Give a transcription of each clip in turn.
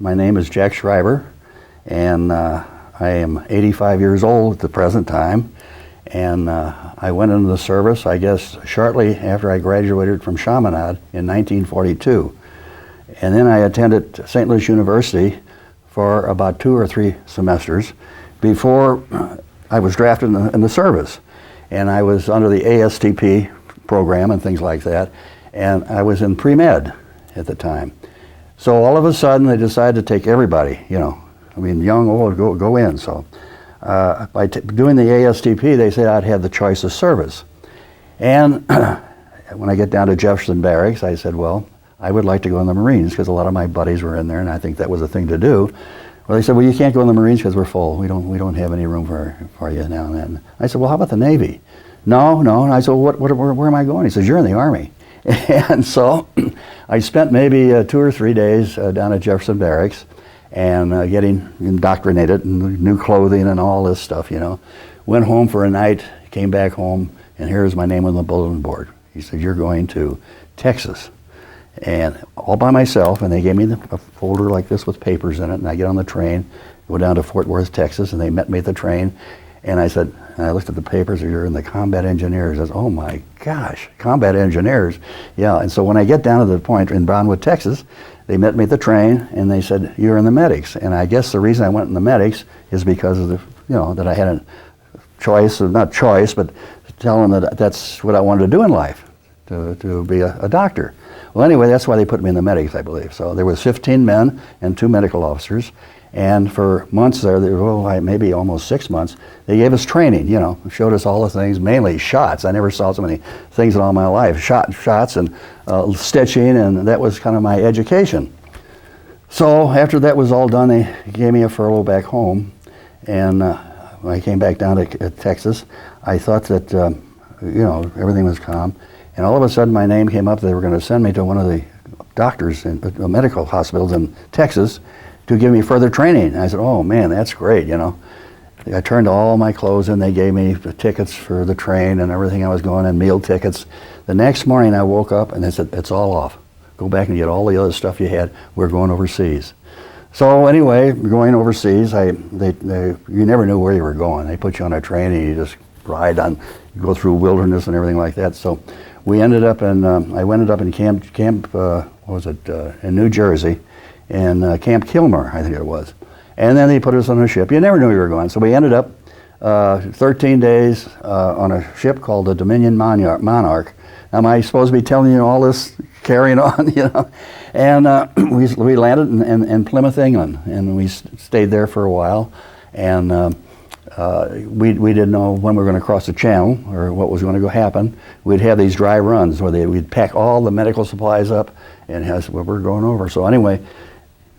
My name is Jack Schreiber, and I am 85 years old at the present time. And I went into the service, I guess, shortly after I graduated from Chaminade in 1942. And then I attended St. Louis University for about 2 or 3 semesters before I was drafted in the service. And I was under the ASTP program and things like that. And I was in pre-med at the time. So all of a sudden they decided to take everybody, you know, I mean, young, old, go in. So by doing the ASTP, they said I'd have the choice of service. And when I get down to Jefferson Barracks, I said, well, I would like to go in the Marines because a lot of my buddies were in there, and I think that was a thing to do. Well, they said, well, you can't go in the Marines because we're full. We don't have any room for you now and then. I said, well, how about the Navy? No. And I said, well, where am I going? He says, you're in the Army. And so I spent maybe 2 or 3 days down at Jefferson Barracks and getting indoctrinated in new clothing and all this stuff, you know. Went home for a night, came back home, and here's my name on the bulletin board. He said, you're going to Texas. And all by myself, and they gave me a folder like this with papers in it, and I get on the train, go down to Fort Worth, Texas, and they met me at the train, and I said, and I looked at the papers, you're in the combat engineers. I said, oh my gosh, combat engineers. Yeah, and so when I get down to the point in Brownwood, Texas, they met me at the train, and they said, you're in the medics. And I guess the reason I went in the medics is because of the, you know, that I had a choice, or not choice, but telling them that that's what I wanted to do in life, to be a doctor. Well, anyway, that's why they put me in the medics, I believe. So there was 15 men and 2 medical officers, and for months there were, maybe almost 6 months, they gave us training, you know, showed us all the things, mainly shots. I never saw so many things in all my life, shots and stitching, and that was kind of my education. So after that was all done, they gave me a furlough back home, and when I came back down to Texas, I thought that, you know, everything was calm. And all of a sudden my name came up. They were going to send me to one of the doctors in medical hospitals in Texas to give me further training. And I said, oh man, that's great, you know. I turned all my clothes in. They gave me the tickets for the train and everything I was going, and meal tickets. The next morning I woke up and they said, it's all off. Go back and get all the other stuff you had. We're going overseas. So anyway, going overseas, you never knew where you were going. They put you on a train and you just ride on, you go through wilderness and everything like that. So we ended up in, I ended up in camp in New Jersey, in Camp Kilmer, I think it was. And then they put us on a ship. You never knew we were going. So we ended up 13 days on a ship called the Dominion Monarch. Now, am I supposed to be telling you all this, carrying on, you know? And we landed in Plymouth, England, and we stayed there for a while. And we didn't know when we were going to cross the channel or what was going to happen. We'd have these dry runs where we'd pack all the medical supplies up, and we're going over. So anyway,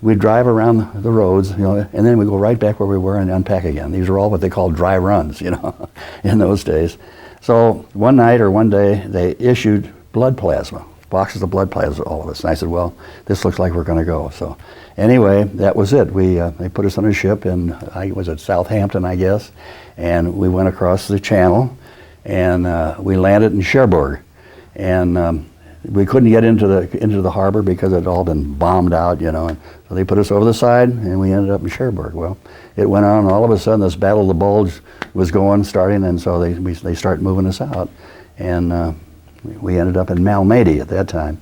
we'd drive around the roads, you know, and then we'd go right back where we were and unpack again. These are all what they called dry runs, you know, in those days. So one night or one day, they issued blood plasma, boxes of blood plasma to all of us. And I said, well, this looks like we're going to go. So anyway, that was it. They put us on a ship, and I was at Southampton, I guess, and we went across the channel, and we landed in Cherbourg. And we couldn't get into the harbor because it had all been bombed out, you know. And so they put us over the side, and we ended up in Cherbourg. Well, it went on, and all of a sudden this Battle of the Bulge was starting, and so they started moving us out, and we ended up in Malmedy at that time.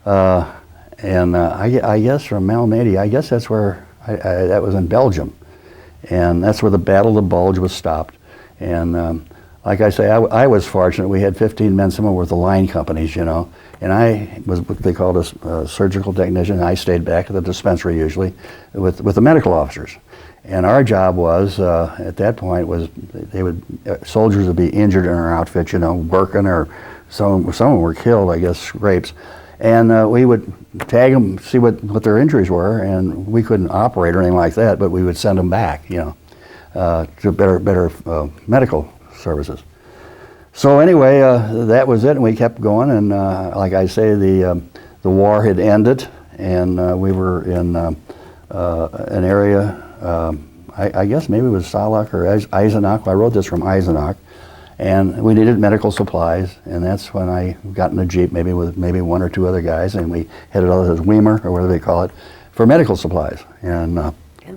And I guess from Malmedy, I guess that's where, that was in Belgium. And that's where the Battle of the Bulge was stopped. And like I say, I was fortunate. We had 15 men, some with the line companies, you know. And I was what they called a surgical technician. I stayed back at the dispensary usually with the medical officers. And our job was, at that point, was soldiers would be injured in our outfit, you know, working, or some were killed, I guess, rapes. And we would tag them, see what their injuries were, and we couldn't operate or anything like that, but we would send them back, you know, to better medical services. So anyway, that was it, and we kept going, and like I say, the war had ended, and we were in an area, I guess maybe it was Salak or Eisenach. I wrote this from Eisenach. And we needed medical supplies, and that's when I got in a Jeep, maybe with 1 or 2 other guys, and we headed out as Weimer, or whatever they call it, for medical supplies. And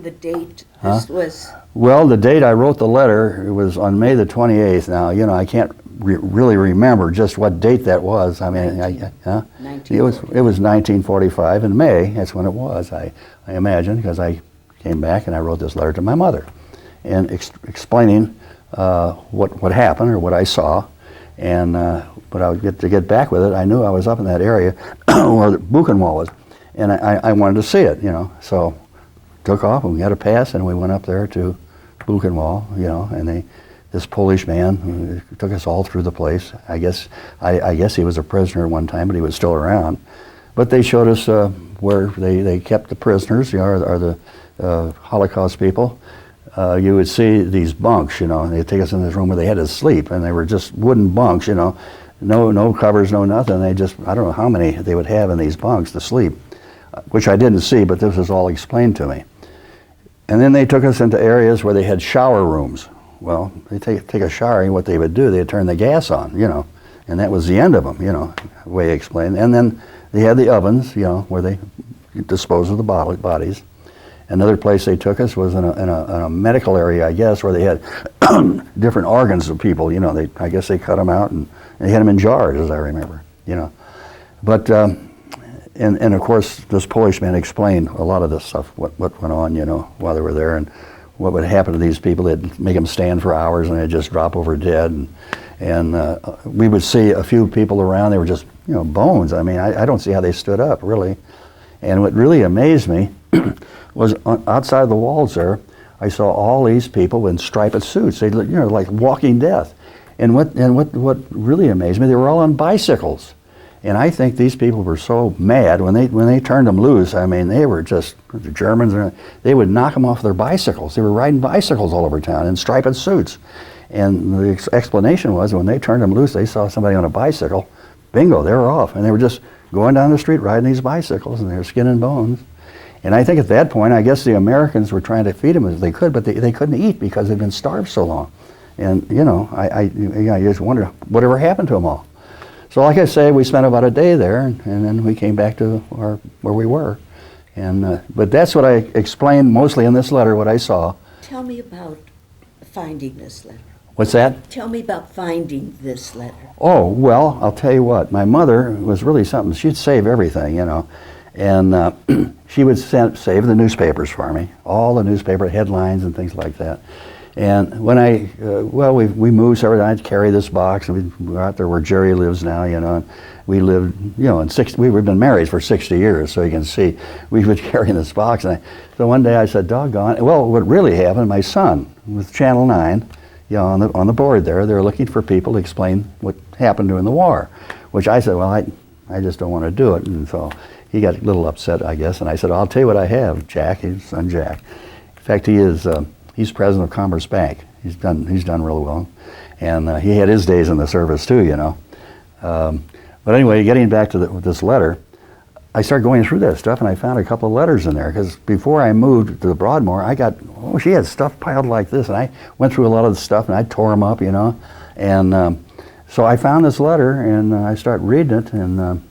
the date this was? well, the date I wrote the letter, it was on May the 28th. Now, you know, I can't really remember just what date that was. I mean, it was 1945 in May. That's when it was, I imagine, because I came back and I wrote this letter to my mother, and explaining what happened or what I saw. And but I would get back with it. I knew I was up in that area where the Buchenwald was, and I wanted to see it, you know. So took off and we got a pass and we went up there to Buchenwald, you know, and this Polish man took us all through the place. I guess he was a prisoner at one time, but he was still around. But they showed us where they kept the prisoners, you know, or the Holocaust people. You would see these bunks, you know, and they'd take us in this room where they had to sleep, and they were just wooden bunks, you know, no covers, no nothing. They just, I don't know how many they would have in these bunks to sleep, which I didn't see, but this was all explained to me. And then they took us into areas where they had shower rooms. Well, they take a shower, and what they would do, they'd turn the gas on, you know, and that was the end of them, you know, the way he explained. And then they had the ovens, you know, where they dispose of the bodies. Another place they took us was in a medical area, I guess, where they had different organs of people, you know. I guess they cut them out and they had them in jars, as I remember, you know. But and of course, this Polish man explained a lot of this stuff, what went on, you know, while they were there, and what would happen to these people. They'd make them stand for hours and they'd just drop over dead. And we would see a few people around. They were just, you know, bones. I mean, I don't see how they stood up, really. And what really amazed me was outside the walls there, I saw all these people in striped suits. They, you know, like walking death. And what really amazed me, they were all on bicycles. And I think these people were so mad when they turned them loose. I mean, they were just, the Germans, they would knock them off their bicycles. They were riding bicycles all over town in striped suits. And the explanation was when they turned them loose, they saw somebody on a bicycle, bingo, they were off. And they were just going down the street riding these bicycles, and they were skin and bones. And I think at that point, I guess the Americans were trying to feed them as they could, but they couldn't eat because they'd been starved so long. And, you know, I just wonder whatever happened to them all. So like I say, we spent about a day there, and then we came back to where we were. And but that's what I explained mostly in this letter, what I saw. Tell me about finding this letter. What's that? Tell me about finding this letter. Oh, well, I'll tell you what. My mother was really something. She'd save everything, you know. And she would save the newspapers for me, all the newspaper headlines and things like that. And when we moved several times, I'd carry this box, and we'd go out there where Jerry lives now, you know. And we lived, you know, we've been married for 60 years, so you can see we would carry this box. And so one day I said, doggone, well, what really happened, my son with Channel 9, you know, on the board there, they were looking for people to explain what happened during the war, which I said, well, I just don't want to do it. And so he got a little upset, I guess, and I said, I'll tell you what I have, Jack, his son Jack. In fact, he's president of Commerce Bank. He's done really well, and he had his days in the service too, you know. But anyway, getting back to this letter, I started going through that stuff, and I found a couple of letters in there, because before I moved to the Broadmoor, she had stuff piled like this, and I went through a lot of the stuff, and I tore them up, you know. And so I found this letter, and I started reading it, and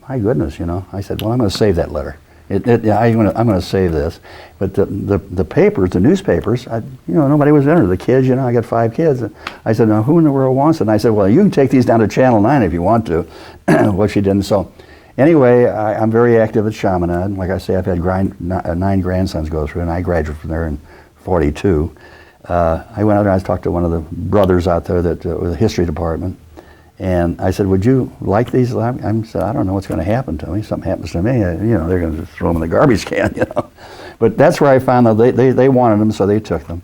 my goodness, you know, I said, well, I'm going to save that letter. I'm going to save this. But the papers, the newspapers, you know, nobody was in it. The kids, you know, I got 5 kids. I said, now who in the world wants it? And I said, well, you can take these down to Channel 9 if you want to. Well, she didn't. So anyway, I'm very active at Chaminade. Like I say, I've had 9 grandsons go through, and I graduated from there in 42. I went out there, I talked to one of the brothers out there with the history department. And I said, would you like these? I said, I don't know what's going to happen to me. Something happens to me, you know, they're going to throw them in the garbage can, you know. But that's where I found that they wanted them, so they took them.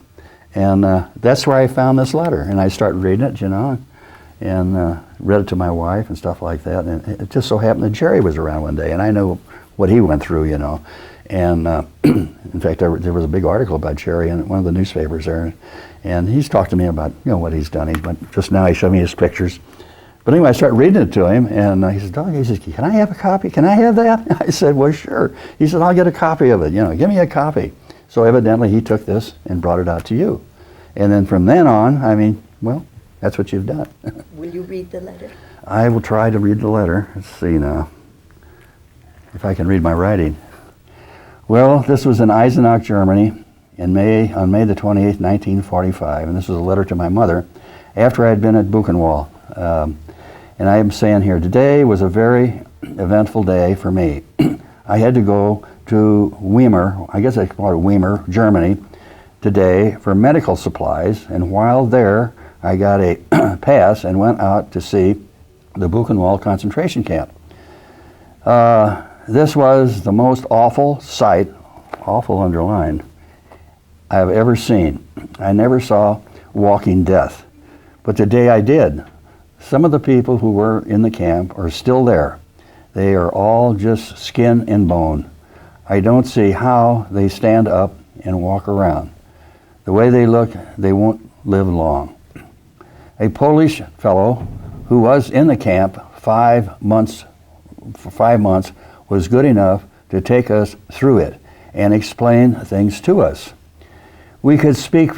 And that's where I found this letter. And I started reading it, you know, and read it to my wife and stuff like that. And it just so happened that Jerry was around one day, and I knew what he went through, you know. And in fact, there was a big article about Jerry in one of the newspapers there. And he's talked to me about, you know, what he's done. Just now he showed me his pictures. But anyway, I started reading it to him, and he said, Doug, he says, can I have a copy? Can I have that? I said, well, sure. He said, I'll get a copy of it. You know, give me a copy. So evidently he took this and brought it out to you. And then from then on, I mean, well, that's what you've done. Will you read the letter? I will try to read the letter. Let's see now, if I can read my writing. Well, this was in Eisenach, Germany, on May the 28th, 1945, and this was a letter to my mother after I had been at Buchenwald. And I am saying here, today was a very eventful day for me. I had to go to Weimar, I guess I call it Weimar, Germany, today for medical supplies, and while there, I got a pass and went out to see the Buchenwald concentration camp. This was the most awful sight, awful underlined, I've ever seen. I never saw walking death, but the day I did, some of the people who were in the camp are still there. They are all just skin and bone. I don't see how they stand up and walk around. The way they look, they won't live long. A Polish fellow who was in the camp for 5 months, was good enough to take us through it and explain things to us. He could speak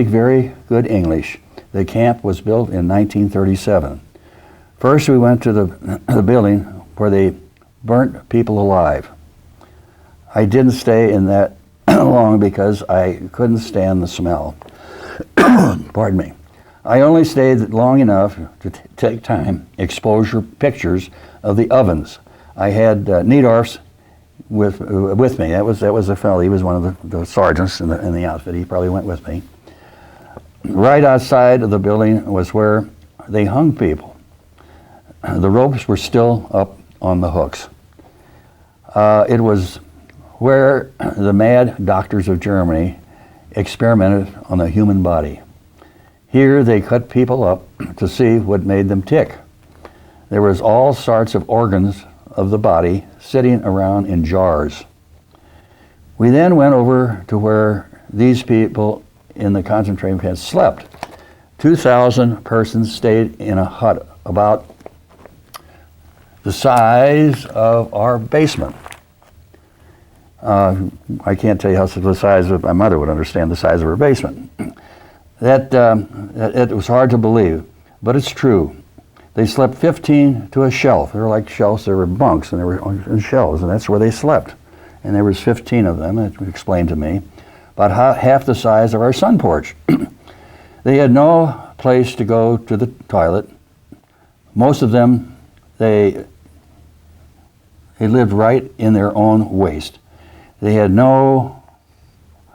very good English. The camp was built in 1937. First, we went to the building where they burnt people alive. I didn't stay in that long because I couldn't stand the smell. Pardon me. I only stayed long enough to take time, exposure pictures of the ovens. I had Niedorf's with me. That was a fellow. He was one of the sergeants in the outfit. He probably went with me. Right outside of the building was where they hung people. The ropes were still up on the hooks. It was where the mad doctors of Germany experimented on the human body. Here they cut people up to see what made them tick. There was all sorts of organs of the body sitting around in jars. We then went over to where these people in the concentration camp slept. 2,000 persons stayed in a hut about the size of our basement. I can't tell you how the size of, my mother would understand the size of her basement. It was hard to believe, but it's true. They slept 15 to a shelf. They were like shelves, they were bunks, and they were in shelves, and that's where they slept. And there was 15 of them, it explained to me, about half the size of our sun porch. They had no place to go to the toilet. Most of them, they lived right in their own waste. They had no,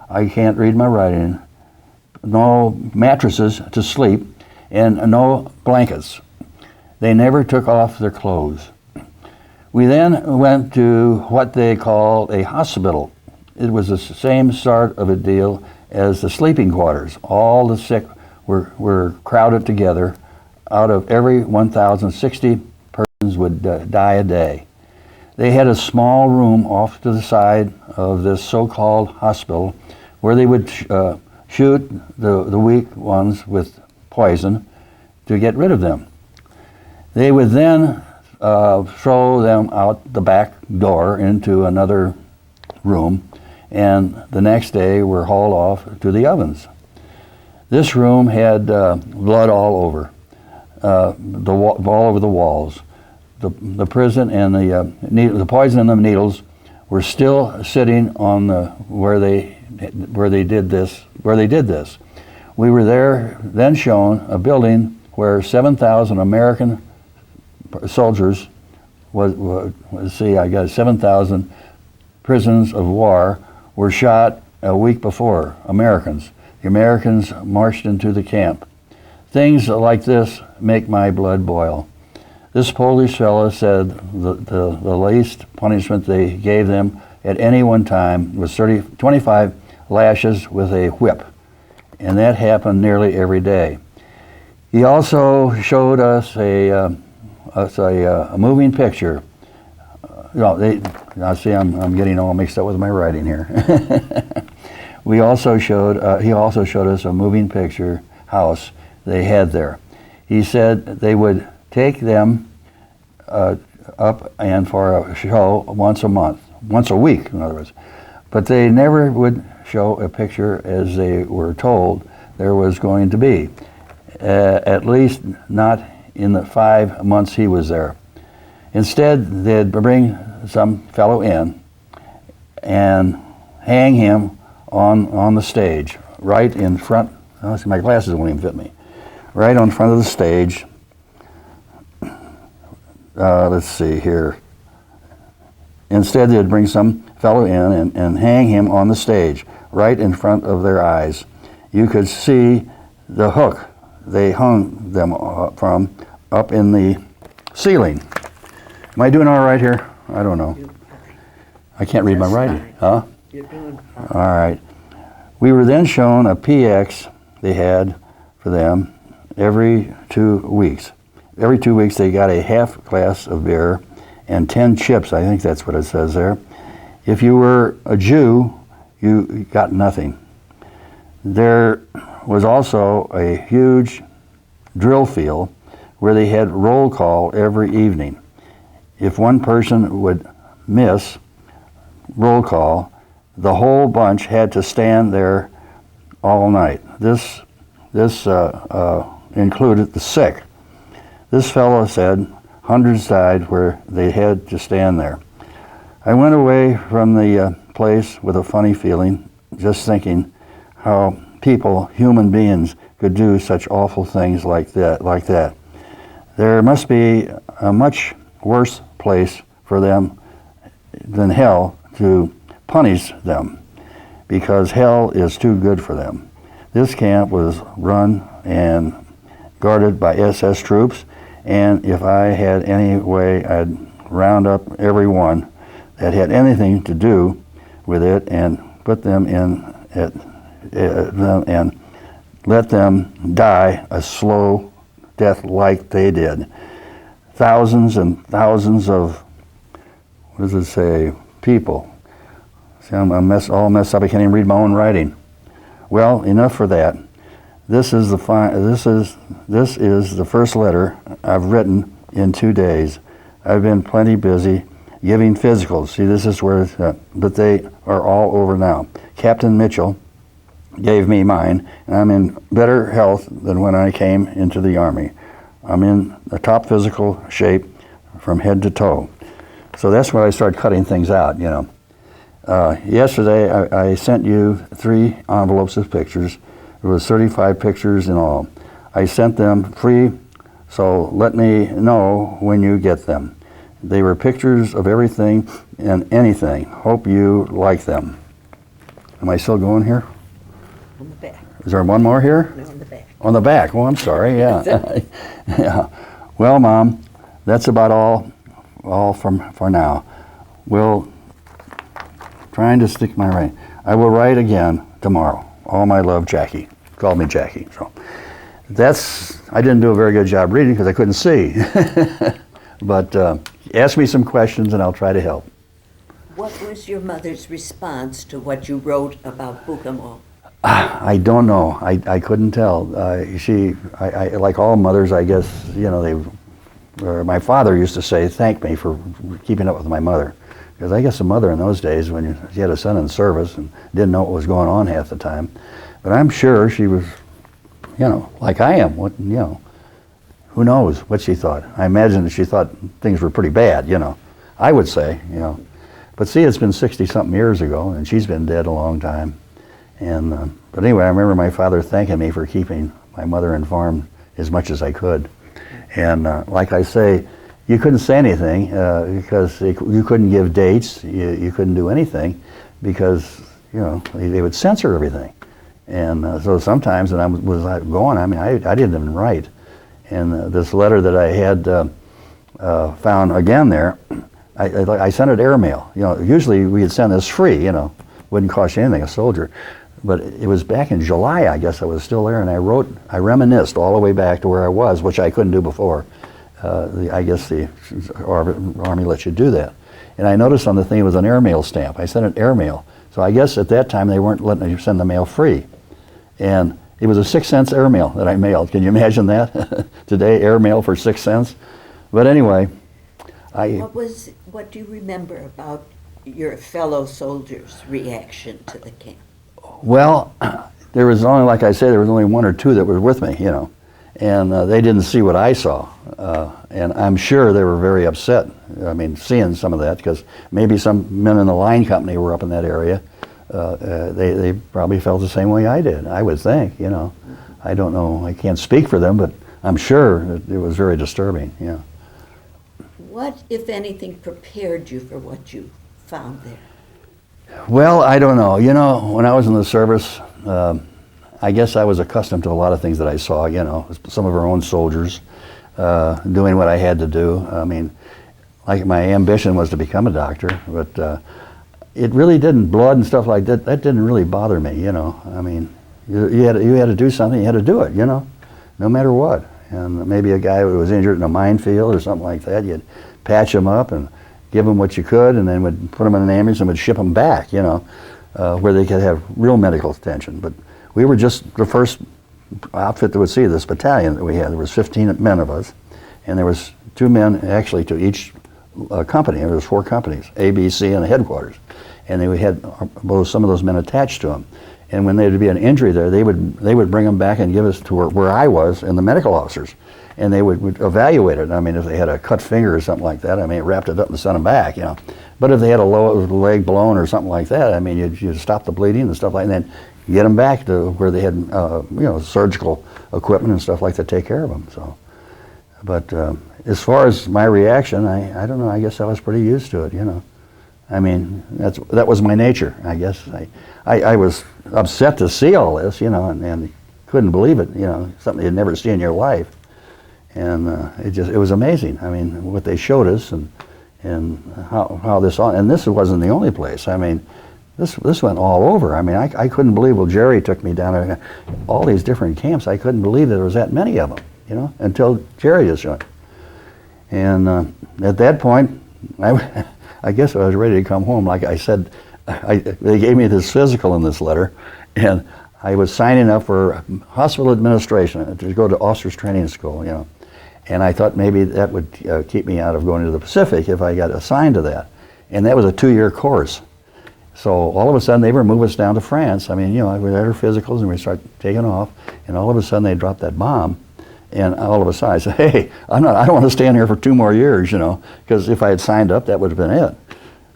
I can't read my writing, no mattresses to sleep, and no blankets. They never took off their clothes. We then went to what they called a hospital. It was the same sort of a deal as the sleeping quarters. All the sick were crowded together. Out of every 1,060 persons would die a day. They had a small room off to the side of this so-called hospital where they would shoot the weak ones with poison to get rid of them. They would then throw them out the back door into another room, and the next day were hauled off to the ovens. This room had blood all over, all over the walls. The prison and the poison and the needles were still sitting on where they did this. We were there then shown a building where 7,000 American soldiers I got 7,000 prisoners of war were shot a week before, Americans. The Americans marched into the camp. Things like this make my blood boil. This Polish fellow said the least punishment they gave them at any one time was 25 lashes with a whip, and that happened nearly every day. He also showed us a moving picture. Now see, I'm getting all mixed up with my writing here. He also showed us a moving picture house they had there. He said they would take them up and for a show once a week, in other words. But they never would show a picture as they were told there was going to be, at least not in the 5 months he was there. Instead, they'd bring some fellow in and hang him on the stage, right in front. Oh, see, my glasses won't even fit me. Right on front of the stage. Let's see here. Instead, they'd bring some fellow in and hang him on the stage, right in front of their eyes. You could see the hook they hung them from up in the ceiling. Am I doing all right here? I don't know. I can't read my writing. Fine. Huh? You're doing fine. All right. We were then shown a PX they had for them every 2 weeks. Every 2 weeks they got a half glass of beer and 10 chips. I think that's what it says there. If you were a Jew, you got nothing. There was also a huge drill field where they had roll call every evening. If one person would miss roll call, the whole bunch had to stand there all night. This included the sick. This fellow said hundreds died where they had to stand there. I went away from the place with a funny feeling, just thinking how people, human beings, could do such awful things like that. There must be a much worse place for them than hell to punish them, because hell is too good for them. This camp was run and guarded by SS troops, and if I had any way, I'd round up everyone that had anything to do with it and put them in and let them die a slow death like they did. Thousands and thousands of, what does it say, people. See, I'm all messed up. I can't even read my own writing. Well, enough for that. This is the first letter I've written in 2 days. I've been plenty busy giving physicals. See, this is where, but they are all over now. Captain Mitchell gave me mine, and I'm in better health than when I came into the Army. I'm in the top physical shape from head to toe. So that's when I started cutting things out, you know. Yesterday, I sent you 3 envelopes of pictures. There was 35 pictures in all. I sent them free, so let me know when you get them. They were pictures of everything and anything. Hope you like them. Am I still going here? On the back. Is there one more here? No, on the back. On the back. Oh, I'm sorry. Yeah. Yeah. Well, Mom, that's about all for now. We'll trying to stick my writing. I will write again tomorrow. All my love, Jackie. Called me Jackie. So I didn't do a very good job reading because I couldn't see. But ask me some questions and I'll try to help. What was your mother's response to what you wrote about Bukamo? I don't know. I couldn't tell. I like all mothers, I guess, you know, my father used to say, thank me for keeping up with my mother. Because I guess a mother in those days, when she had a son in service and didn't know what was going on half the time. But I'm sure she was, you know, like I am. What, you know, who knows what she thought. I imagine that she thought things were pretty bad, you know. I would say, you know. But see, it's been 60-something years ago, and she's been dead a long time. And but anyway, I remember my father thanking me for keeping my mother informed as much as I could. And like I say, you couldn't say anything because you couldn't give dates. You couldn't do anything because, you know, they would censor everything. And so sometimes when I was going, I mean, I didn't even write. And this letter that I had found again there, I sent it airmail. You know, usually we'd send this free, you know, wouldn't cost you anything, a soldier. But it was back in July, I guess I was still there, and I reminisced all the way back to where I was, which I couldn't do before. I guess the Army lets you do that. And I noticed on the thing it was an airmail stamp. I sent it airmail. So I guess at that time they weren't letting you send the mail free. And it was a 6-cent airmail that I mailed. Can you imagine that? Today, airmail for 6 cents. But anyway, What do you remember about your fellow soldiers' reaction to the camp? Well, there was only, like I said, there was only 1 or 2 that were with me, you know. And they didn't see what I saw. And I'm sure they were very upset, I mean, seeing some of that, because maybe some men in the line company were up in that area. They probably felt the same way I did, I would think, you know. I don't know, I can't speak for them, but I'm sure it was very disturbing, yeah. What, if anything, prepared you for what you found there? Well, I don't know. You know, when I was in the service, I guess I was accustomed to a lot of things that I saw, you know, some of our own soldiers doing what I had to do. I mean, like my ambition was to become a doctor, but it really didn't, blood and stuff like that, that didn't really bother me, you know. I mean, you had to do something, you had to do it, you know, no matter what. And maybe a guy who was injured in a minefield or something like that, you'd patch him up and give him what you could, and then would put him in an ambulance and would ship him back, you know, where they could have real medical attention. But we were just the first outfit that would see this battalion that we had. There was 15 men of us, and there was 2 men actually to each company. There was 4 companies, A, B, C, and the headquarters. And we had some of those men attached to them. And when there would be an injury there, they would bring them back and give us to where I was and the medical officers. And they would evaluate it. I mean, if they had a cut finger or something like that, I mean, wrapped it up and sent them back, you know. But if they had a leg blown or something like that, I mean, you'd stop the bleeding and stuff like that, and then get them back to where they had, you know, surgical equipment and stuff like that to take care of them. So, but as far as my reaction, I don't know. I guess I was pretty used to it, you know. I mean, that was my nature, I guess. I was upset to see all this, you know, and couldn't believe it, you know, something you'd never seen in your life. And it was amazing. I mean, what they showed us and how this all, and this wasn't the only place. I mean, this went all over. I mean, I couldn't believe, well, Jerry took me down to all these different camps. I couldn't believe that there was that many of them, you know, until Jerry just joined. And at that point, I guess I was ready to come home. Like I said, they gave me this physical in this letter, and I was signing up for hospital administration to go to officers training school, you know. And I thought maybe that would keep me out of going to the Pacific if I got assigned to that. And that was a 2-year course. So all of a sudden they were moving us down to France. I mean, you know, we had our physicals and we start taking off, and all of a sudden they dropped that bomb. And all of a sudden I said, hey, I don't want to stand here for 2 more years, you know, because if I had signed up, that would have been it.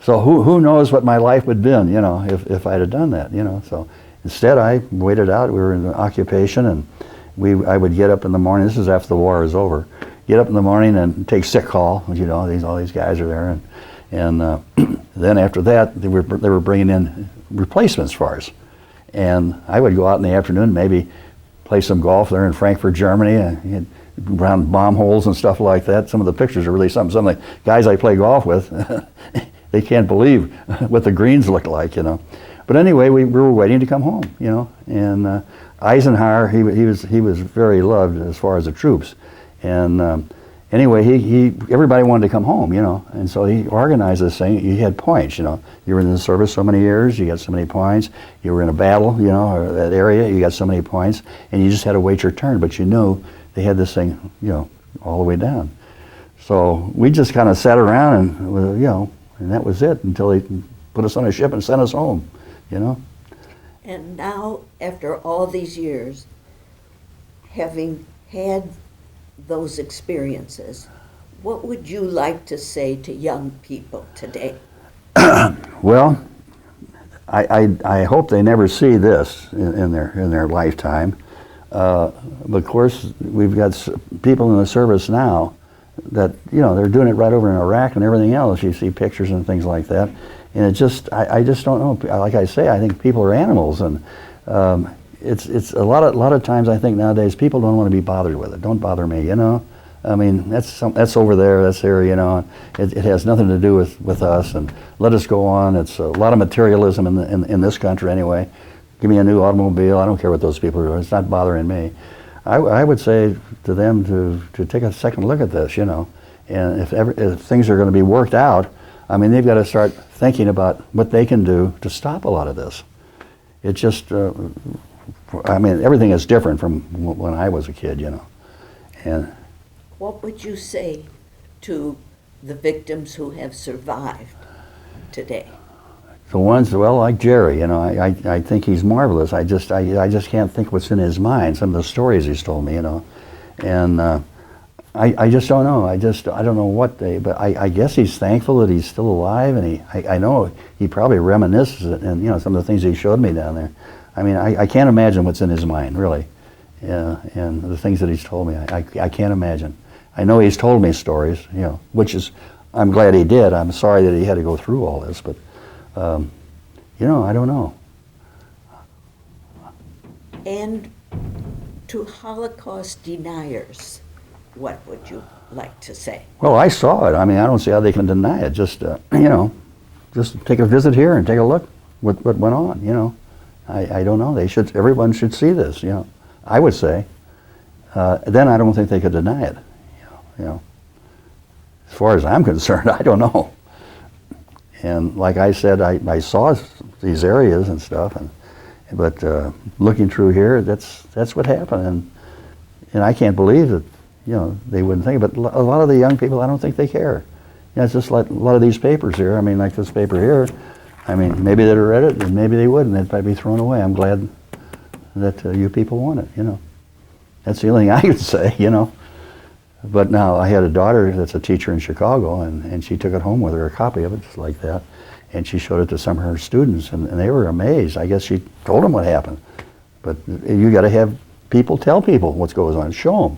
So who knows what my life would have been, you know, if I had done that, you know. So instead I waited out. We were in occupation, and I would get up in the morning. This is after the war is over. Get up in the morning and take sick call. You know, all these guys are there, and then after that they were bringing in replacements for us, and I would go out in the afternoon, maybe play some golf there in Frankfurt, Germany, and around bomb holes and stuff like that. Some of the pictures are really something. Some of the guys I play golf with, they can't believe what the greens look like, you know. But anyway, we were waiting to come home, you know, and Eisenhower, he was very loved as far as the troops. And anyway, everybody wanted to come home, you know, and so he organized this thing. You had points, you know. You were in the service so many years, you got so many points. You were in a battle, you know, or that area, you got so many points, and you just had to wait your turn. But you knew they had this thing, you know, all the way down. So we just kind of sat around and, you know, and that was it until they put us on a ship and sent us home, you know. And now, after all these years, having had those experiences, what would you like to say to young people today? Well, I hope they never see this in their lifetime. But of course, we've got people in the service now that, you know, they're doing it right over in Iraq and everything else. You see pictures and things like that, and it just I just don't know. Like I say, I think people are animals, and it's a lot of times I think nowadays people don't want to be bothered with it. Don't bother me, you know. I mean, that's over there, that's here, you know. It has nothing to do with us, and let us go on. It's a lot of materialism in this country anyway. Give me a new automobile. I don't care what those people are doing. It's not bothering me. I would say to them to take a second look at this, you know. And if things are going to be worked out, I mean, they've got to start thinking about what they can do to stop a lot of this. It just, I mean, everything is different from when I was a kid, you know. And what would you say to the victims who have survived today? the ones, well, like Jerry, you know, I think he's marvelous. I just can't think what's in his mind. Some of the stories he's told me, you know, And I just don't know. I don't know what but I guess he's thankful that he's still alive, and I know he probably reminisces, and you know, some of the things he showed me down there. I mean, I can't imagine what's in his mind, really. And the things that he's told me, I can't imagine. I know he's told me stories, you know, which is, I'm glad he did. I'm sorry that he had to go through all this, but, you know, I don't know. And to Holocaust deniers, what would you like to say? Well, I saw it. I mean, I don't see how they can deny it. Just, you know, just take a visit here and take a look what went on, you know. I don't know. Everyone should see this, you know. I would say. Then I don't think they could deny it, you know. As far as I'm concerned, I don't know. And like I said, I saw these areas and stuff, but looking through here, that's what happened, and I can't believe that, you know, they wouldn't think. But a lot of the young people, I don't think they care. You know, it's just like a lot of these papers here. I mean, like this paper here. I mean, maybe they'd have read it, and maybe they wouldn't. It'd probably be thrown away. I'm glad that you people want it, you know. That's the only thing I could say, you know. But now, I had a daughter that's a teacher in Chicago, and she took it home with her, a copy of it, just like that. And she showed it to some of her students, and they were amazed. I guess she told them what happened. But you got to have people tell people what goes on, show them.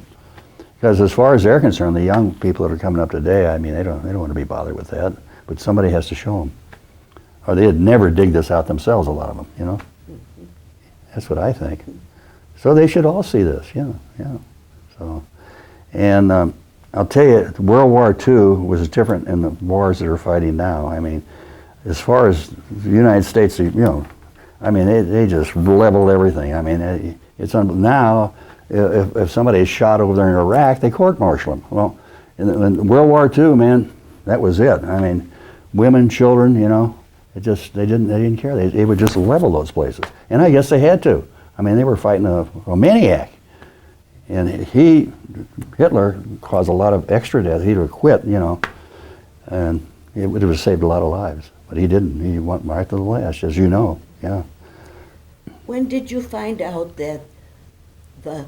Because as far as they're concerned, the young people that are coming up today, I mean, they don't want to be bothered with that. But somebody has to show them. Or they'd never dig this out themselves, a lot of them, you know. That's what I think. So they should all see this, yeah. So, and I'll tell you, World War II was different in the wars that are fighting now. I mean, as far as the United States, you know, I mean, they just leveled everything. I mean, now, if somebody is shot over there in Iraq, they court-martial them. Well, in World War II, man, that was it. I mean, women, children, you know, they didn't care. They would just level those places. And I guess they had to. I mean, they were fighting a maniac. And Hitler caused a lot of extra death. He'd have quit, you know, and it would have saved a lot of lives. But he didn't. He went right to the last, as you know, yeah. When did you find out that the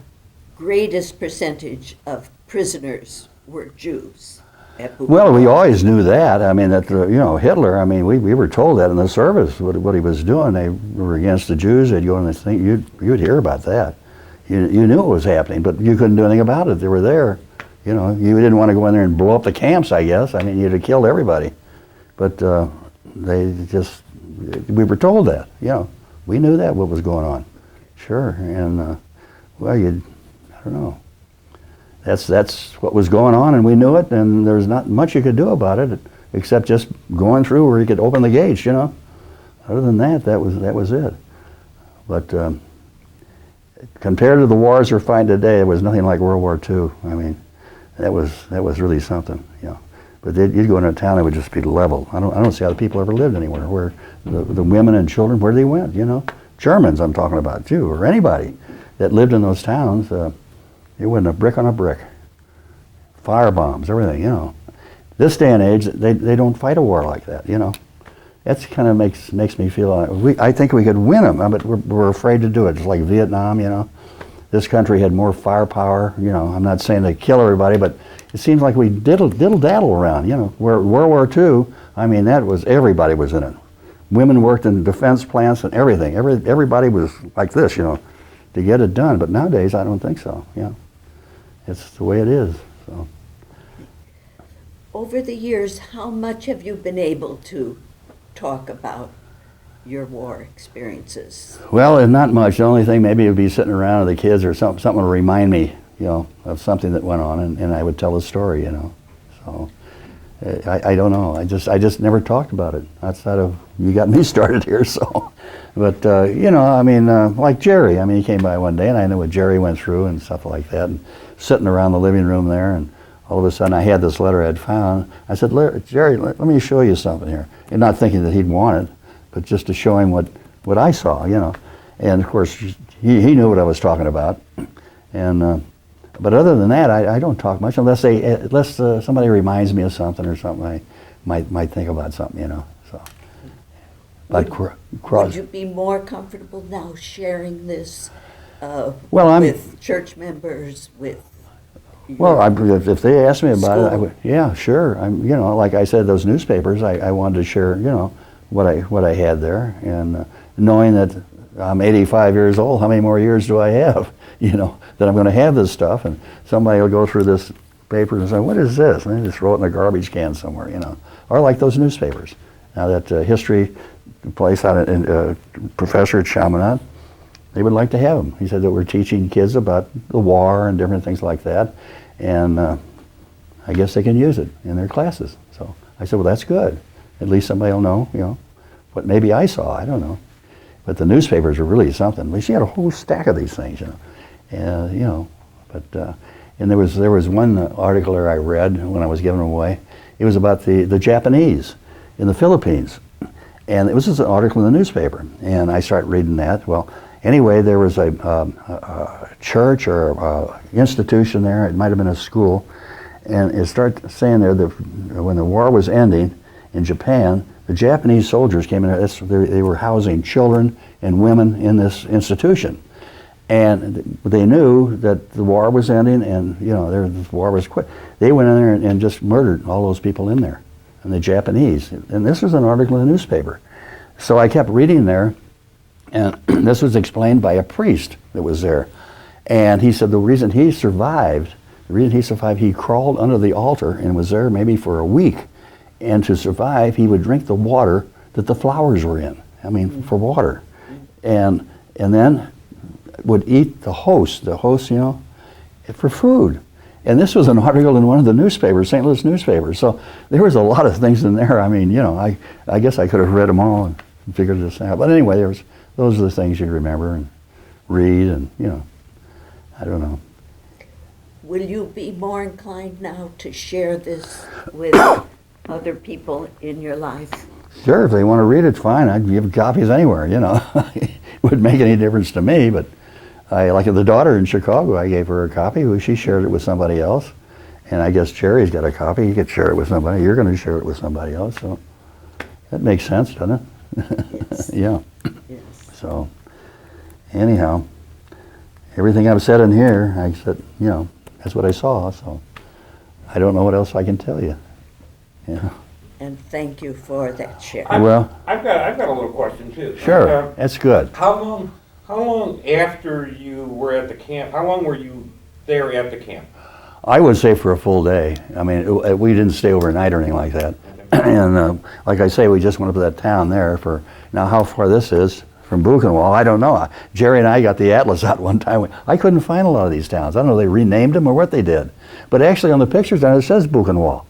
greatest percentage of prisoners were Jews? Well, we always knew that. I mean, that you know, Hitler. I mean, we were told that in the service what he was doing. They were against the Jews. They'd go in this thing. You'd hear about that. You knew it was happening, but you couldn't do anything about it. They were there. You know, you didn't want to go in there and blow up the camps. I guess. I mean, you'd have killed everybody. But we were told that. You know, we knew that what was going on. Sure, and well, I don't know. That's what was going on, and we knew it, and there's not much you could do about it, except just going through where you could open the gates, you know. Other than that, that was it. But compared to the wars we're fighting today, it was nothing like World War II. I mean, that was really something, you know. But you'd go into a town, it would just be level. I don't see how the people ever lived anywhere. Where the women and children, where they went, you know. Germans, I'm talking about too, or anybody that lived in those towns. It wasn't a brick on a brick. Fire bombs, everything, you know. This day and age, they don't fight a war like that, you know. That's kind of makes me feel, I think we could win them, but we're afraid to do it. It's like Vietnam, you know. This country had more firepower, you know. I'm not saying they kill everybody, but it seems like we diddle-daddle around, you know. Where World War II, I mean, everybody was in it. Women worked in defense plants and everything. Everybody was like this, you know, to get it done. But nowadays, I don't think so, you know. It's the way it is. So. Over the years, how much have you been able to talk about your war experiences? Well, and not much. The only thing maybe would be sitting around with the kids or something to remind me, you know, of something that went on, and I would tell a story, you know. So I don't know. I just never talked about it outside of you got me started here. So, but you know, I mean, like Jerry. I mean, he came by one day, and I knew what Jerry went through and stuff like that. And sitting around the living room there, and all of a sudden I had this letter I'd found. I said, Jerry, let me show you something here. And not thinking that he'd want it, but just to show him what I saw, you know. And of course, he knew what I was talking about. And but other than that, I don't talk much unless somebody reminds me of something or something. I might think about something, you know. So, but would you be more comfortable now sharing this with church members, with Well, if they asked me about it, I School. would. Yeah, sure. You know, like I said, those newspapers. I wanted to share, you know, what I had there, and knowing that I'm 85 years old, how many more years do I have? You know, that I'm going to have this stuff, and somebody will go through this paper and say, "What is this?" And they just throw it in a garbage can somewhere, you know. Or like those newspapers. Now that history place out in professor at Chaminade, they would like to have them. He said that we're teaching kids about the war and different things like that, and I guess they can use it in their classes. So I said, well, that's good. At least somebody will know, you know, what maybe I saw. I don't know. But the newspapers are really something. At least you had a whole stack of these things, you know. And you know, but and there was one article there I read when I was giving them away. It was about the Japanese in the Philippines, and it was just an article in the newspaper. And I started reading that. Well, anyway, there was a church or a institution there. It might have been a school, and it started saying there that when the war was ending in Japan, the Japanese soldiers came in. They were housing children and women in this institution, and they knew that the war was ending, and you know, the war was quit. They went in there and just murdered all those people in there, and the Japanese. And this was an article in the newspaper. So I kept reading there, and this was explained by a priest that was there, and he said the reason he survived, he crawled under the altar and was there maybe for a week. And to survive, he would drink the water that the flowers were in. I mean, for water. And then would eat the host, you know, for food. And this was an article in one of the newspapers, St. Louis newspapers. So there was a lot of things in there. I mean, you know, I guess I could have read them all and figured this out. But anyway, those are the things you remember and read, and, you know, I don't know. Will you be more inclined now to share this with other people in your life? Sure, if they want to read it, fine. I'd give copies anywhere, you know. It wouldn't make any difference to me, but like the daughter in Chicago, I gave her a copy. She shared it with somebody else. And I guess Jerry's got a copy. He could share it with somebody. You're going to share it with somebody else. So that makes sense, doesn't it? Yes. Yeah. Yes. So anyhow, everything I've said in here, I said, you know, that's what I saw. So I don't know what else I can tell you. Yeah. And thank you for that share. I've Well, got a little question too. sure, that's good. How long after you were at the camp? How long were you there at the camp? I would say for a full day. I mean, we didn't stay overnight or anything like that. And like I say, we just went up to that town there for, now how far this is from Buchenwald, I don't know. Jerry and I got the atlas out one time. I couldn't find a lot of these towns. I don't know if they renamed them or what they did. But actually on the pictures down it says Buchenwald.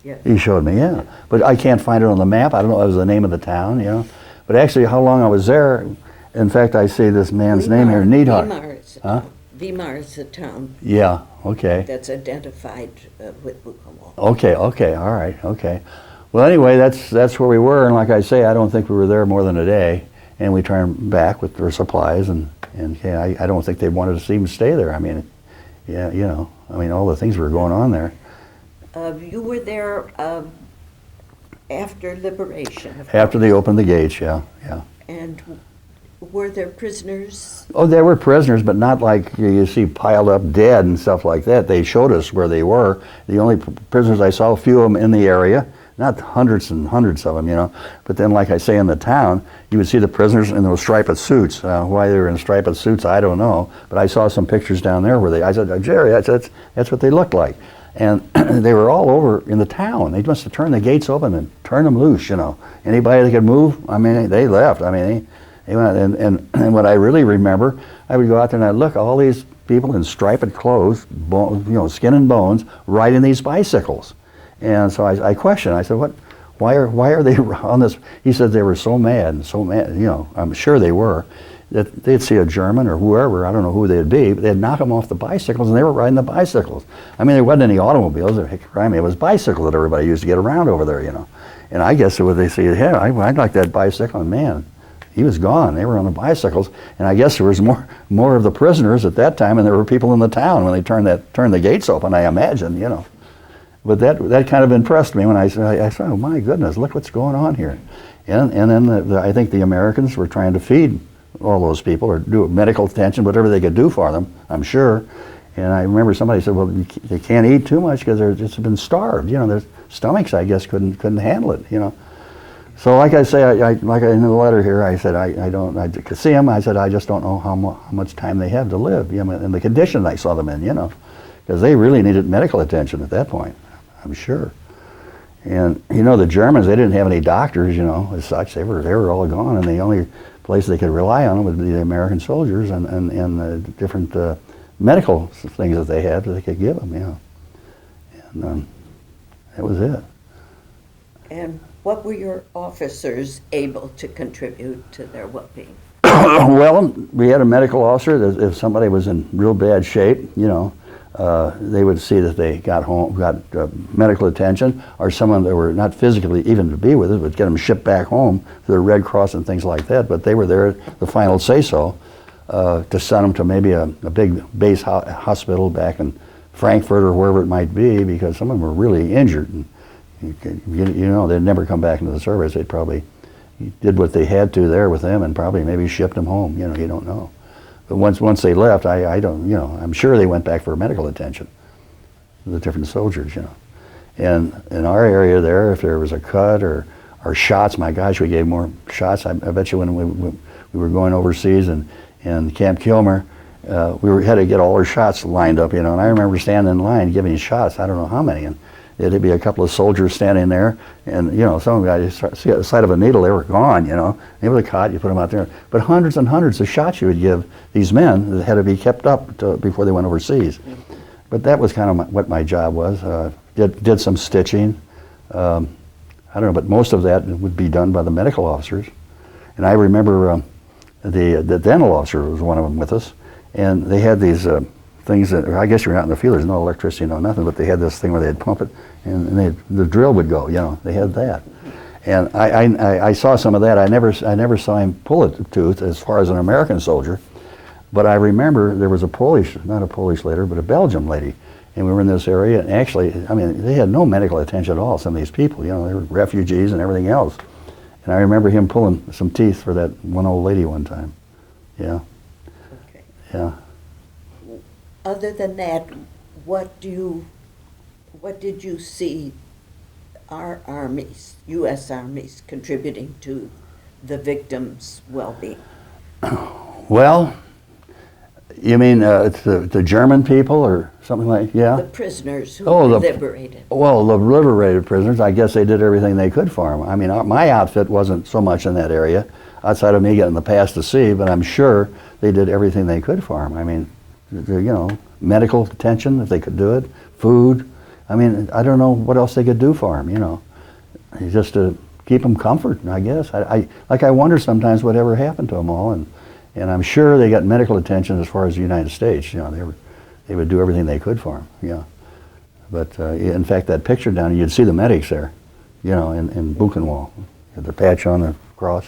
Yes. He showed me, yeah. But I can't find it on the map. I don't know if it was the name of the town, you know. But actually how long I was there, in fact, I see this man's name here, Neidhart. Weimar is a Huh? town. Weimar is a town Yeah, okay. that's identified with Buchenwald. Okay, all right, okay. Well, anyway, that's where we were, and like I say, I don't think we were there more than a day, and we turned back with our supplies, and yeah, I don't think they wanted us to even stay there. I mean, yeah, you know, I mean, all the things were going on there. You were there after liberation. of After they course. opened the gates, yeah. And were there prisoners? Oh, there were prisoners, but not like you see piled up dead and stuff like that. They showed us where they were. The only prisoners I saw, a few of them in the area, not hundreds and hundreds of them, you know. But then, like I say, in the town, you would see the prisoners in those striped suits. Why they were in striped suits, I don't know. But I saw some pictures down there where I said, Jerry, that's what they looked like. And they were all over in the town. They must have turned the gates open and turned them loose, you know. Anybody that could move, I mean, they left. I mean, they went, and what I really remember, I would go out there and I'd look, all these people in striped clothes, you know, skin and bones, riding these bicycles. And so I questioned, I said, why are they on this? He said they were so mad, you know, I'm sure they were, that they'd see a German or whoever, I don't know who they'd be, but they'd knock them off the bicycles, and they were riding the bicycles. I mean, there wasn't any automobiles, it was bicycle that everybody used to get around over there, you know. And I guess they say, yeah, I'd like that bicycle, and man, he was gone. They were on the bicycles, and I guess there was more of the prisoners at that time, and there were people in the town when they turned the gates open, I imagine, you know. But that kind of impressed me when I said, oh my goodness, look what's going on here. And then I think the Americans were trying to feed all those people or do medical attention, whatever they could do for them, I'm sure. And I remember somebody said, well, they can't eat too much because they're just been starved. You know, their stomachs, I guess, couldn't handle it, you know. So like I say, like in the letter here, I said, I could see them. I said, I just don't know how much time they have to live, you know, and the condition I saw them in, you know, because they really needed medical attention at that point, I'm sure. And, you know, the Germans, they didn't have any doctors, you know, as such. They were all gone, and the only place they could rely on would be the American soldiers and the different medical things that they had that they could give them, you know. And that was it. And what were your officers able to contribute to their well-being? Well, we had a medical officer that if somebody was in real bad shape, you know, they would see that they got medical attention, or someone that were not physically even to be with us would get them shipped back home to the Red Cross and things like that. But they were there, the final say-so, to send them to maybe a big base hospital back in Frankfurt or wherever it might be, because some of them were really injured. And you know, they'd never come back into the service. They probably did what they had to there with them and probably maybe shipped them home. You know, you don't know. But once they left, I don't, you know, I'm sure they went back for medical attention, the different soldiers, you know. And in our area there, if there was a cut or shots, my gosh, we gave more shots. I bet you when we were going overseas and Camp Kilmer, we had to get all our shots lined up, you know. And I remember standing in line giving shots, I don't know how many, and there'd be a couple of soldiers standing there, and, you know, some of the guys, see the sight of a needle, they were gone, you know. They were caught, you put them out there. But hundreds and hundreds of shots you would give these men that had to be kept up before they went overseas. But that was kind of what my job was. Did some stitching. I don't know, but most of that would be done by the medical officers. And I remember the dental officer was one of them with us, and they had these things that, I guess you're out in the field, there's no electricity, no nothing, but they had this thing where they'd pump it, and the drill would go, you know, they had that. And I saw some of that. I never saw him pull a tooth as far as an American soldier, but I remember there was not a Polish lady, but a Belgian lady, and we were in this area, and actually, I mean, they had no medical attention at all, some of these people, you know, they were refugees and everything else. And I remember him pulling some teeth for that one old lady one time. Yeah. Okay. Yeah. Other than that, what did you see our armies, U.S. armies, contributing to the victims' well-being? Well, you mean it's the German people or something like, yeah? The prisoners who were liberated. Well, the liberated prisoners, I guess they did everything they could for them. I mean, my outfit wasn't so much in that area, outside of me getting the pass to see, but I'm sure they did everything they could for them. I mean, you know, medical attention, if they could do it, food. I mean, I don't know what else they could do for them, you know. Just to keep them comfort, I guess. I wonder sometimes whatever happened to them all, and I'm sure they got medical attention as far as the United States, you know. They would do everything they could for them, yeah. But in fact, that picture down there, you'd see the medics there, you know, in Buchenwald, with their patch on the cross.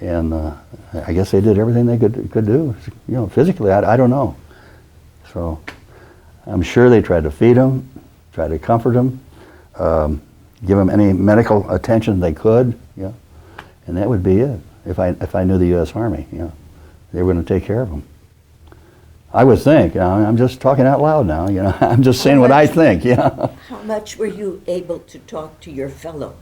And I guess they did everything they could do, you know, physically, I don't know. So I'm sure they tried to feed them, tried to comfort them, give them any medical attention they could, yeah, and that would be it. If I knew the U.S. Army, you know, they were going to take care of them. I would think, you know, I'm just talking out loud now, you know, I'm just saying what I think, yeah. How much were you able to talk to your fellow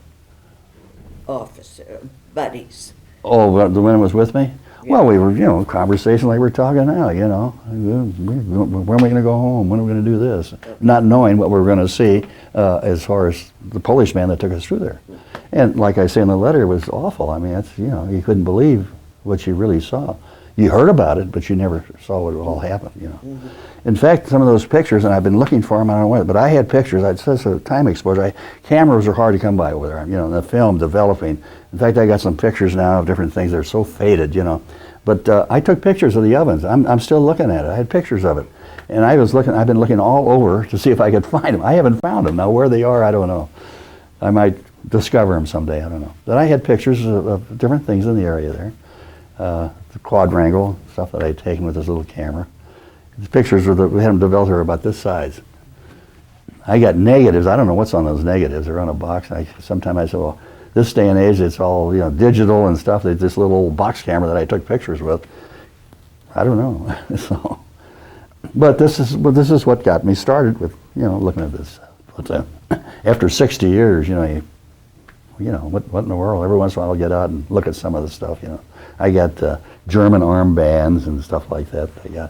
officer buddies? Oh, the one was with me? Yeah. Well, we were, you know, conversation like we're talking now, you know. When are we going to go home? When are we going to do this? Not knowing what we were going to see as far as the Polish man that took us through there. And like I say in the letter, it was awful. I mean, it's, you know, you couldn't believe what you really saw. You heard about it, but you never saw what all happened, you know. Mm-hmm. In fact, some of those pictures, and I've been looking for them, I don't know where, but I had pictures, it says time exposure. Cameras are hard to come by over there, you know, the film developing. In fact, I got some pictures now of different things that are so faded, you know. But I took pictures of the ovens. I'm still looking at it. I had pictures of it. And I've been looking all over to see if I could find them. I haven't found them. Now, where they are, I don't know. I might discover them someday, I don't know. But I had pictures of different things in the area there. The quadrangle, stuff that I had taken with this little camera. The pictures we had them developed are about this size. I got negatives. I don't know what's on those negatives. They're on a box. Sometimes I say, well, this day and age, it's all, you know, digital and stuff. It's this little box camera that I took pictures with. I don't know. So, But this is what got me started with, looking at this. After 60 years, what in the world? Every once in a while I'll get out and look at some of the stuff, I got German armbands and stuff like that. In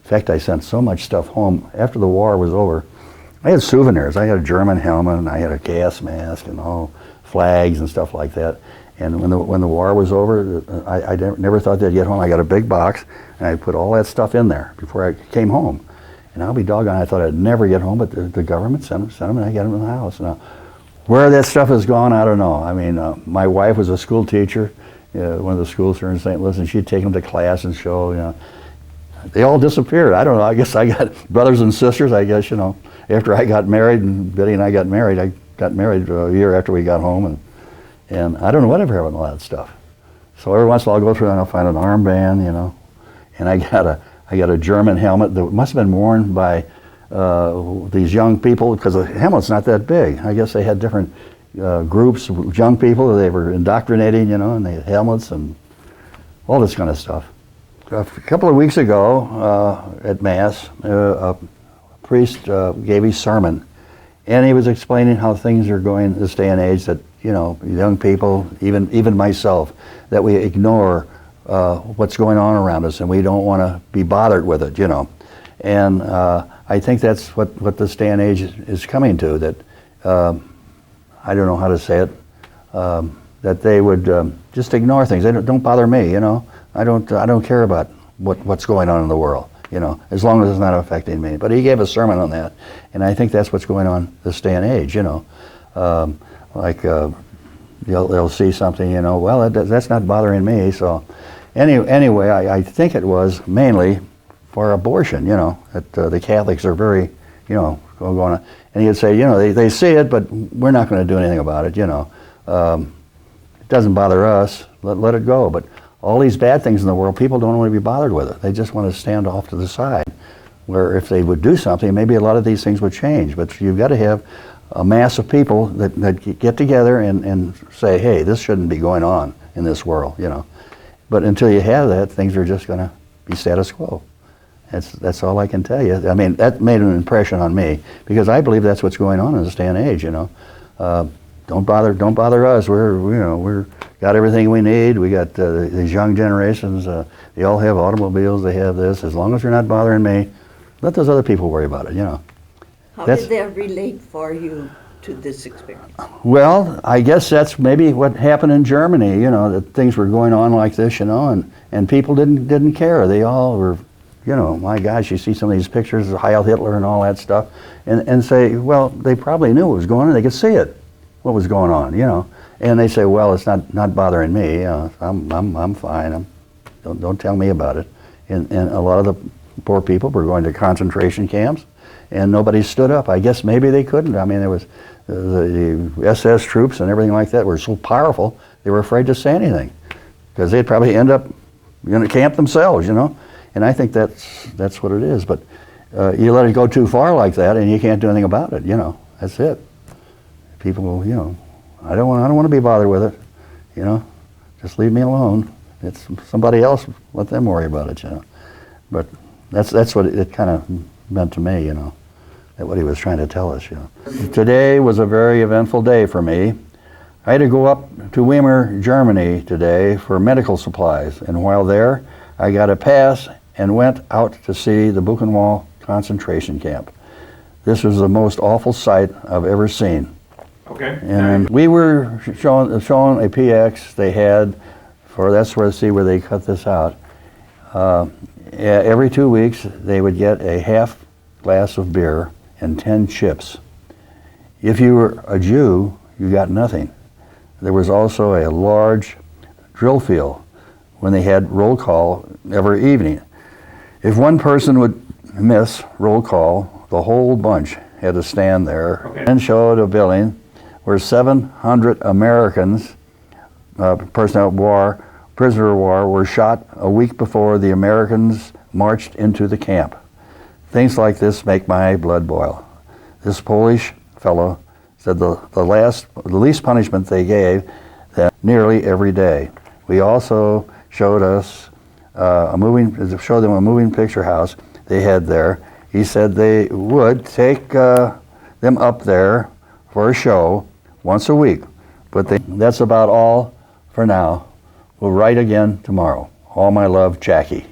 fact, I sent so much stuff home after the war was over. I had souvenirs. I had a German helmet, and I had a gas mask, and all flags and stuff like that. And when the war was over, I never thought they'd get home. I got a big box, and I put all that stuff in there before I came home. And I'll be doggone, I thought I'd never get home, but the government sent them, and I got them in the house. Now, where that stuff has gone, I don't know. I mean, my wife was a school teacher, one of the schools here in St. Louis, and she'd take them to class and show, they all disappeared. I don't know. I guess I got brothers and sisters, I guess, after I got married, and Betty and I got married a year after we got home, and I don't know whatever happened to all that stuff. So every once in a while I'll go through and I'll find an armband, and I got a German helmet that must have been worn by these young people, because the helmet's not that big. I guess they had different groups of young people that they were indoctrinating, and they had helmets and all this kind of stuff. A couple of weeks ago at Mass, a priest gave his sermon, and he was explaining how things are going this day and age, that young people, even myself, that we ignore what's going on around us, and we don't want to be bothered with it, And I think that's what this day and age is coming to, that I don't know how to say it, that they would just ignore things. They don't bother me, I don't care about what's going on in the world, as long as it's not affecting me. But he gave a sermon on that, and I think that's what's going on this day and age, they'll see something, well, that's not bothering me. So anyway, I think it was mainly for abortion, that the Catholics are very, going on. And he'd say, they see it, but we're not going to do anything about it, it doesn't bother us, let it go. But all these bad things in the world, people don't want to be bothered with it. They just want to stand off to the side, where if they would do something, maybe a lot of these things would change. But you've got to have a mass of people that get together and say, hey, this shouldn't be going on in this world, But until you have that, things are just going to be status quo. That's all I can tell you. I mean, that made an impression on me, because I believe that's what's going on in this day and age, Don't bother us. We're got everything we need. We got these young generations. They all have automobiles. They have this. As long as you're not bothering me, let those other people worry about it, How did that relate for you to this experience? Well, I guess that's maybe what happened in Germany, that things were going on like this, and people didn't care. They all were, my gosh, you see some of these pictures of Heil Hitler and all that stuff, and say, well, they probably knew what was going on. They could see it, what was going on, and they say, well, it's not bothering me. I'm fine. Don't tell me about it. And a lot of the poor people were going to concentration camps, and nobody stood up. I guess maybe they couldn't. I mean, there was the SS troops and everything like that were so powerful, they were afraid to say anything, because they'd probably end up in a camp themselves, And I think that's what it is. But you let it go too far like that, and you can't do anything about it. That's it. People, I don't want to be bothered with it. Just leave me alone. It's somebody else. Let them worry about it. But that's what it kind of meant to me. That what he was trying to tell us. Today was a very eventful day for me. I had to go up to Weimar, Germany today for medical supplies, and while there, I got a pass and went out to see the Buchenwald concentration camp. This was the most awful sight I've ever seen. Okay. And we were shown a PX they had that's where they cut this out. Every 2 weeks they would get a half glass of beer and 10 chips. If you were a Jew, you got nothing. There was also a large drill field when they had roll call every evening. If one person would miss roll call, the whole bunch had to stand there and showed a building where 700 Americans, prisoner of war, were shot a week before the Americans marched into the camp. Things like this make my blood boil. This Polish fellow said the least punishment they gave them nearly every day. We also showed them a moving picture house they had there, he said they would take them up there for a show once a week. But that's about all for now. We'll write again tomorrow. All my love, Jackie.